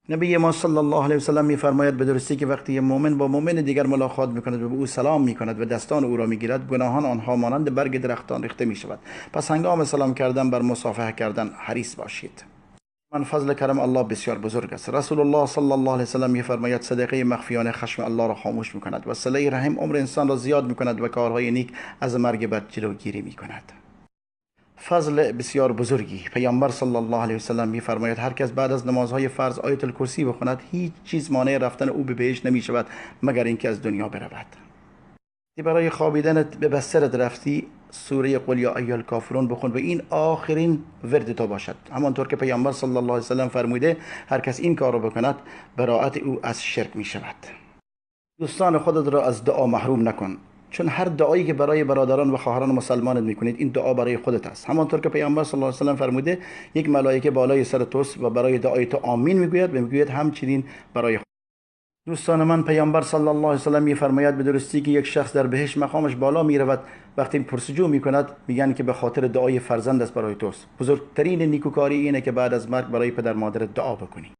نبی ما صلی الله علیه و سلم می‌فرماید به درستی که وقتی مؤمن با مؤمن دیگر ملاقات می‌کند و به او سلام می‌کند و دستان او را می‌گیرد، گناهان آنها مانند برگ درختان ریخته می‌شود. پس هنگام سلام کردن بر مصافحه کردن حریص باشید. من فضل کرم الله بسیار بزرگ است. رسول الله صلی الله علیه و سلم می‌فرماید صدقه مخفیانه خشم الله را خاموش می‌کند و صله رحم عمر انسان را زیاد می‌کند و کارهای نیک از مرگ بد جلوگیری می‌کند. فضل بسیار بزرگی. پیامبر صلی الله علیه و سلم می‌فرماید هر کس بعد از نمازهای فرض آیت الکرسی بخواند هیچ چیز مانع رفتن او به بهشت نمی شود مگر اینکه از دنیا برود. برای خوابیدنت به بسترت رفتی سوره قل یا ایها الکافرون بخون و این آخرین ورد تو باشد، همانطور که پیامبر صلی الله علیه و سلم فرموده هر کس این کار را بکند براءت او از شرک می شود. دوستان خودت را از دعا محروم نکن، چون هر دعایی که برای برادران و خواهران مسلمانت میکنید این دعا برای خودت است. همانطور که پیامبر صلی الله علیه و سلم فرموده یک ملائکه بالای سر توست و برای دعای تو آمین میگوید و میگوید همچنین برای خود. دوستان من، پیامبر صلی الله علیه و سلم میفرماید به درستی که یک شخص در بهشت مقامش بالا میرود وقتی پرسجو میکند میگن که به خاطر دعای فرزند است برای توست. بزرگترین نیکوکاری اینه که بعد از مرگ برای پدر مادرت دعا بکنی.